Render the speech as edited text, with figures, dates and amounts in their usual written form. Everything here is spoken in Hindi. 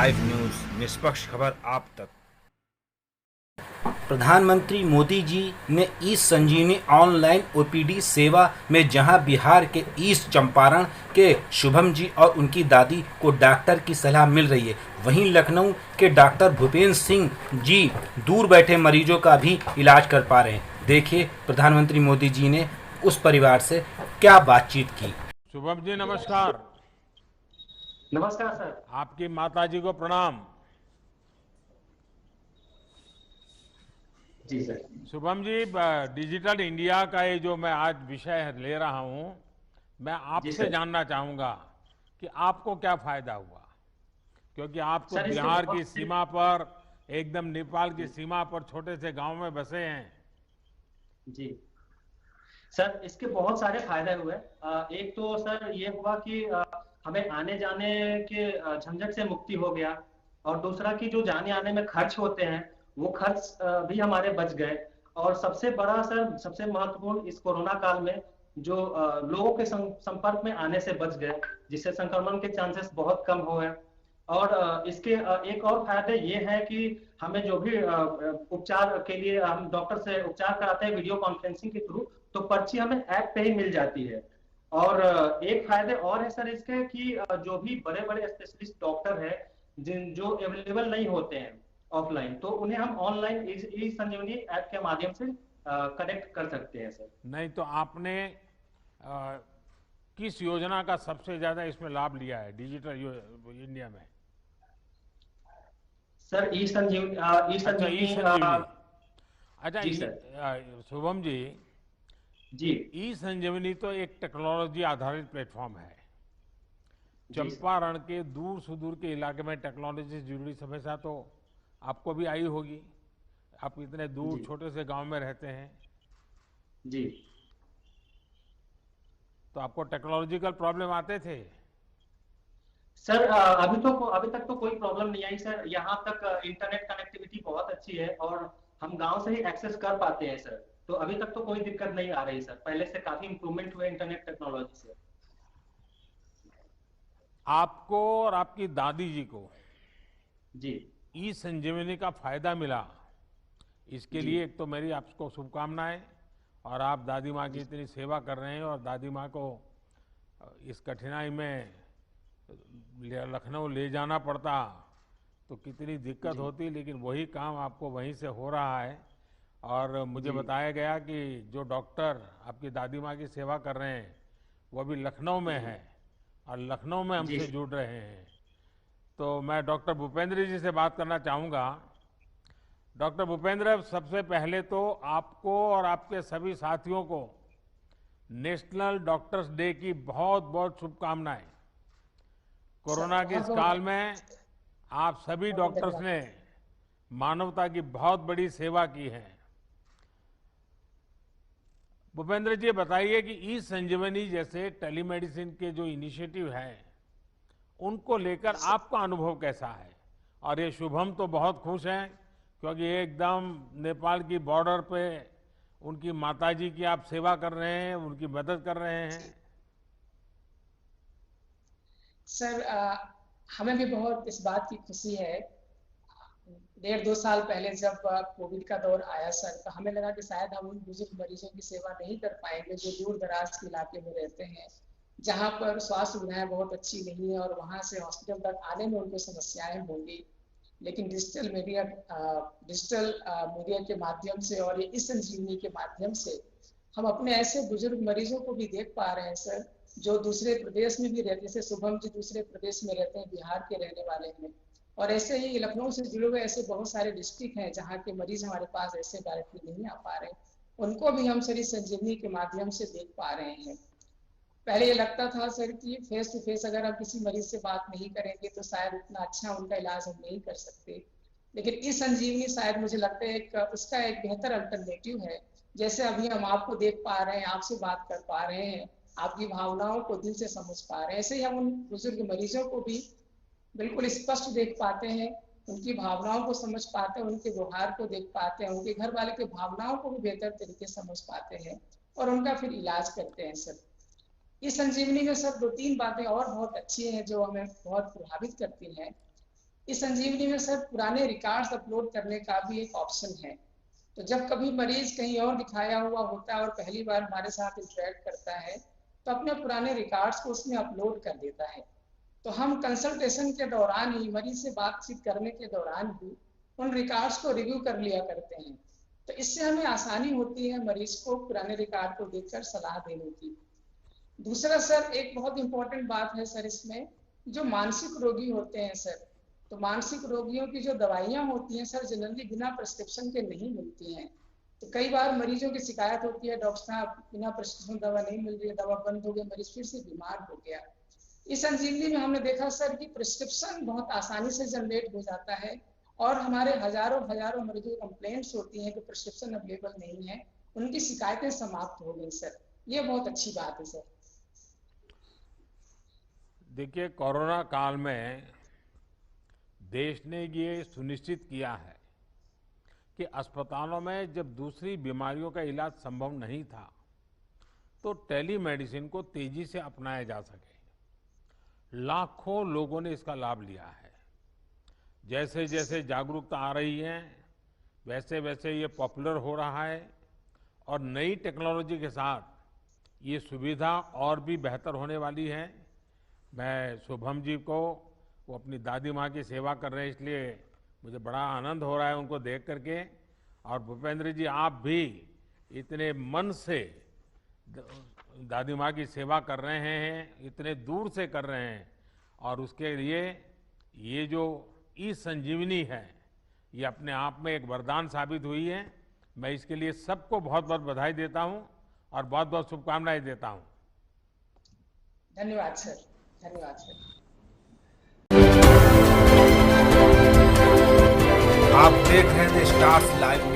लाइव न्यूज निष्पक्ष खबर आप तक। प्रधानमंत्री मोदी जी ने ई संजीवनी ऑनलाइन ओपीडी सेवा में जहां बिहार के ईस्ट चंपारण के शुभम जी और उनकी दादी को डॉक्टर की सलाह मिल रही है, वहीं लखनऊ के डॉक्टर भूपेंद्र सिंह जी दूर बैठे मरीजों का भी इलाज कर पा रहे हैं। देखिए प्रधानमंत्री मोदी जी ने उस परिवार से क्या बातचीत की। शुभम जी नमस्कार। नमस्कार सर। आपकी माताजी को प्रणाम। जी sir. Shubham ji, digital India का ये जो मैं आज विषय ले रहा हूं, मैं जी आपसे सर। जानना चाहूंगा कि आपको क्या फायदा हुआ, क्योंकि आप तो सर इसके बिहार की बहुत से सीमा पर, एकदम नेपाल की सीमा पर छोटे से गांव में बसे हैं। जी सर, इसके बहुत सारे फायदे हुए। एक तो सर ये हुआ कि हमें आने जाने के झंझट से मुक्ति हो गया, और दूसरा कि जो जाने आने में खर्च होते हैं वो खर्च भी हमारे बच गए। और सबसे बड़ा सर, सबसे महत्वपूर्ण, इस कोरोना काल में जो लोगों के संपर्क में आने से बच गए, जिससे संक्रमण के चांसेस बहुत कम हुए। और इसके एक और फायदे ये है कि हमें जो भी उपचार के लिए हम डॉक्टर से उपचार कराते हैं वीडियो कॉन्फ्रेंसिंग के थ्रू, तो पर्ची हमें ऐप पे ही मिल जाती है। और एक फायदे और है सर इसके कि जो भी बड़े बड़े स्पेशलिस्ट डॉक्टर है जिन जो अवेलेबल नहीं होते हैं ऑफलाइन, तो उन्हें हम ऑनलाइन ई संजीवनी ऐप के माध्यम से कनेक्ट कर सकते हैं सर। नहीं तो आपने अ, किस योजना का सबसे ज्यादा इसमें लाभ लिया है डिजिटल इंडिया में? सर ई संजीवनी अच्छा, ई संजीवनी। अच्छा, जी सर। शुभम जी, जी ई संजीवनी तो एक टेक्नोलॉजी आधारित प्लेटफॉर्म है। जी सर। चंपारण के दूर सुदूर के इलाके में टेक्नोलॉजी से जुड़ी समस्या तो आपको भी आई होगी। आप इतने दूर जी छोटे से गांव में रहते हैं, जी तो आपको टेक्नोलॉजिकल प्रॉब्लम आते थे? सर, अभी तक तो कोई प्रॉब्लम नहीं आई सर। यहाँ तक इंटरनेट कनेक्टिविटी बहुत अच्छी है और हम गांव से ही एक्सेस कर पाते हैं सर। तो अभी तक तो कोई दिक्कत नहीं आ रही सर, पहले से काफी इंप्रूवमेंट हुए इंटरनेट टेक्नोलॉजी से। आपको और आपकी दादी जी को जी ई संजीवनी का फायदा मिला, इसके जी लिए एक तो मेरी आपको शुभकामनाएं। और आप दादी माँ की जी इतनी सेवा कर रहे हैं, और दादी माँ को इस कठिनाई में लखनऊ ले जाना पड़ता तो कितनी दिक्कत जी होती, लेकिन वही काम आपको वहीं से हो रहा है। और मुझे जी बताया गया कि जो डॉक्टर आपकी दादी माँ की सेवा कर रहे हैं वो अभी लखनऊ में जी है, और लखनऊ में जी हमसे सर। जुड़ रहे हैं। तो मैं डॉक्टर भूपेंद्र जी से बात करना चाहूँगा। डॉक्टर भूपेंद्र, सबसे पहले तो आपको और आपके सभी साथियों को नेशनल डॉक्टर्स डे की बहुत बहुत शुभकामनाएं। सर कोरोना के बहुत इस बहुत काल में आप सभी बहुत बहुत डॉक्टर्स धन्यवाद। ने मानवता की बहुत बड़ी सेवा की है। भूपेंद्र जी, बताइए कि ई संजीवनी जैसे टेलीमेडिसिन के जो इनिशिएटिव हैं, उनको लेकर सर आपका अनुभव कैसा है? और ये शुभम तो बहुत खुश हैं, क्योंकि एकदम नेपाल की बॉर्डर पे उनकी माताजी की आप सेवा कर रहे हैं, उनकी मदद कर रहे हैं। सर, हमें भी बहुत इस बात की खुशी है। 1.5-2 साल पहले जब कोविड का दौर आया सर, तो हमें लगा कि शायद हम उन बुजुर्ग मरीजों की सेवा नहीं कर पाएंगे जो दूर दराज के इलाके में रहते हैं, जहाँ पर स्वास्थ्य सुविधाएं बहुत अच्छी नहीं है और वहाँ से हॉस्पिटल तक आने में उनको समस्याएं होंगी। लेकिन डिजिटल मीडिया के माध्यम से और ये इस संजीवनी के माध्यम से हम अपने ऐसे बुजुर्ग मरीजों को भी देख पा रहे हैं सर, जो दूसरे प्रदेश में भी रहते हैं। जैसे शुभम जी दूसरे प्रदेश में रहते हैं, बिहार के रहने वाले हैं, और ऐसे ही लखनऊ से जुड़े हुए ऐसे बहुत सारे डिस्ट्रिक्ट हैं जहाँ के मरीज हमारे पास ऐसे डायरेक्टली नहीं आ पा रहे, उनको भी हम सर इस संजीवनी के माध्यम से देख पा रहे हैं। पहले ये लगता था सर कि फेस टू फेस अगर हम किसी मरीज से बात नहीं करेंगे तो शायद उतना अच्छा उनका इलाज हम नहीं कर सकते, लेकिन इस संजीवनी शायद मुझे लगता है उसका एक बेहतर अल्टरनेटिव है। जैसे अभी हम आपको देख पा रहे हैं, आपसे बात कर पा रहे हैं, आपकी भावनाओं को दिल से समझ पा रहे हैं, ऐसे ही हम उन बुजुर्ग मरीजों को भी बिल्कुल स्पष्ट देख पाते हैं, उनकी भावनाओं को समझ पाते हैं, उनके व्यवहार को देख पाते हैं, उनके घर वाले की भावनाओं को भी बेहतर तरीके से समझ पाते हैं और उनका फिर इलाज करते हैं सर। इस संजीवनी में सर 2-3 बातें और बहुत अच्छी हैं जो हमें बहुत प्रभावित करती हैं। इस संजीवनी में सर पुराने रिकॉर्ड्स अपलोड करने का भी एक ऑप्शन है। तो जब कभी मरीज कहीं और दिखाया हुआ होता है और पहली बार हमारे साथ इंटरेक्ट करता है तो अपने पुराने रिकॉर्ड्स को उसमें अपलोड कर देता है। तो हम कंसल्टेशन के दौरान ही, मरीज से बातचीत करने के दौरान ही उन रिकॉर्ड्स को रिव्यू कर लिया करते हैं। तो इससे हमें आसानी होती है मरीज को पुराने रिकॉर्ड को देखकर सलाह देने की। दूसरा सर, एक बहुत इंपॉर्टेंट बात है सर इसमें, जो मानसिक रोगी होते हैं सर, तो मानसिक रोगियों की जो दवाइयाँ होती हैं सर जनरली बिना प्रिस्क्रिप्शन के नहीं मिलती हैं। तो कई बार मरीजों की शिकायत होती है, डॉक्टर साहब बिना प्रिस्क्रिप्शन दवा नहीं मिल रही है, दवा बंद हो गई, मरीज फिर से बीमार हो गया। इस संजीवनी में हमने देखा सर कि प्रिस्क्रिप्शन बहुत आसानी से जनरेट हो जाता है और हमारे हजारों मरीजों की कंप्लेंट्स होती हैं कि प्रिस्क्रिप्शन अवेलेबल नहीं है, उनकी शिकायतें समाप्त हो गई सर। ये बहुत अच्छी बात है सर। देखिए, कोरोना काल में देश ने ये सुनिश्चित किया है कि अस्पतालों में जब दूसरी बीमारियों का इलाज संभव नहीं था तो टेलीमेडिसिन को तेजी से अपनाया जा सके। लाखों लोगों ने इसका लाभ लिया है। जैसे जैसे जागरूकता आ रही है वैसे वैसे ये पॉपुलर हो रहा है और नई टेक्नोलॉजी के साथ ये सुविधा और भी बेहतर होने वाली है। मैं शुभम जी को, वो अपनी दादी माँ की सेवा कर रहे हैं, इसलिए मुझे बड़ा आनंद हो रहा है उनको देख करके। और भूपेंद्र जी, आप भी इतने मन से दादी माँ की सेवा कर रहे हैं, इतने दूर से कर रहे हैं, और उसके लिए ये जो ई संजीवनी है ये अपने आप में एक वरदान साबित हुई है। मैं इसके लिए सबको बहुत बहुत बधाई देता हूँ और बहुत बहुत शुभकामनाएं देता हूँ। धन्यवाद सर, धन्यवाद सर। आप देख रहे थे स्टार्स लाइव।